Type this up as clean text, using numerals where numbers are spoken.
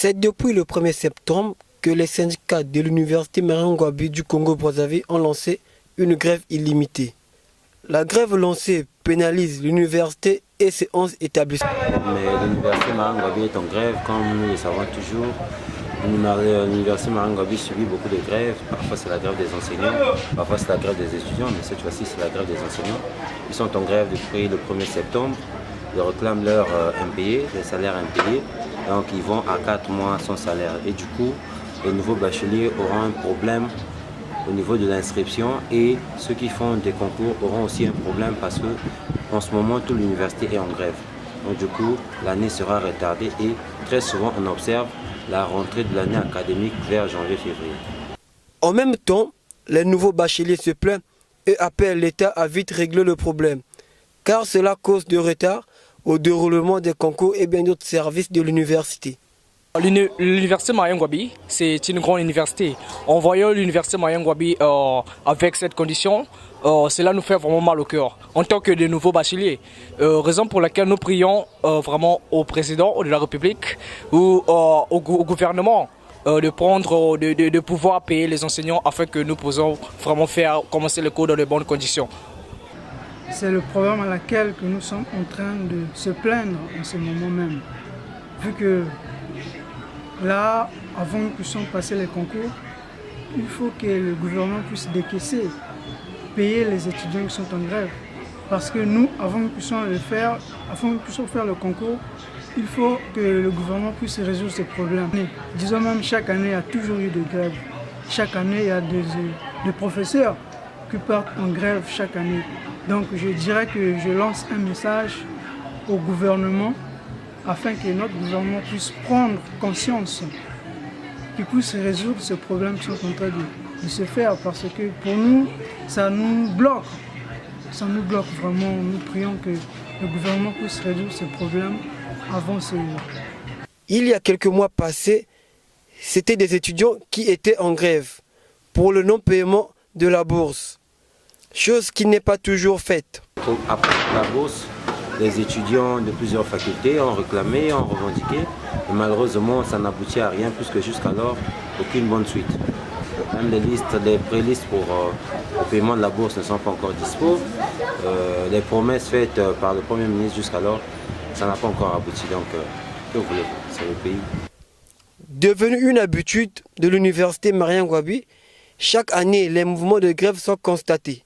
C'est depuis le 1er septembre que les syndicats de l'université Marion Ngouabi du Congo-Brazzaville ont lancé une grève illimitée. La grève lancée pénalise l'université et ses 11 établissements. Mais l'université Marion Ngouabi est en grève, comme nous le savons toujours. L'université Marion Ngouabi subit beaucoup de grèves. Parfois c'est la grève des enseignants, parfois c'est la grève des étudiants, mais cette fois-ci c'est la grève des enseignants. Ils sont en grève depuis le 1er septembre. Ils réclament leurs impayés, les salaires impayés. Donc ils vont à 4 mois sans salaire. Et du coup, les nouveaux bacheliers auront un problème au niveau de l'inscription et ceux qui font des concours auront aussi un problème parce que en ce moment toute l'université est en grève. Donc du coup, l'année sera retardée et très souvent on observe la rentrée de l'année académique vers janvier-février. En même temps, les nouveaux bacheliers se plaignent et appellent l'État à vite régler le problème, car cela cause de retard au déroulement des concours et bien d'autres services de l'université. L'université Marion Ngouabi, c'est une grande université. En voyant l'université Marion Ngouabi avec cette condition, cela nous fait vraiment mal au cœur en tant que de nouveaux bacheliers. Raison pour laquelle nous prions vraiment au président de la République ou au gouvernement de pouvoir payer les enseignants afin que nous puissions vraiment faire commencer le cours dans de bonnes conditions. C'est le problème à laquelle que nous sommes en train de se plaindre en ce moment même. Vu que là, avant que nous puissions passer les concours, il faut que le gouvernement puisse décaisser, payer les étudiants qui sont en grève. Parce que nous, avant que nous puissions le faire, afin que nous puissions faire le concours, il faut que le gouvernement puisse résoudre ces problèmes. Disons même, chaque année, il y a toujours eu des grèves. Chaque année, il y a des professeurs qui partent en grève chaque année. Donc je dirais que je lance un message au gouvernement afin que notre gouvernement puisse prendre conscience, qu'il puisse résoudre ce problème qui sont en train de se faire parce que pour nous, ça nous bloque. Ça nous bloque vraiment. Nous prions que le gouvernement puisse résoudre ce problème avant ce... Il y a quelques mois passés, c'était des étudiants qui étaient en grève pour le non-paiement de la bourse. Chose qui n'est pas toujours faite. Après la bourse, les étudiants de plusieurs facultés ont réclamé, ont revendiqué. Et malheureusement, ça n'aboutit à rien puisque jusqu'alors, aucune bonne suite. Même les prélistes pour le paiement de la bourse ne sont pas encore dispo. Les promesses faites par le Premier ministre jusqu'alors, ça n'a pas encore abouti. Donc, que voulez-vous, c'est le pays. Devenu une habitude de l'université Marion Ngouabi, chaque année, les mouvements de grève sont constatés.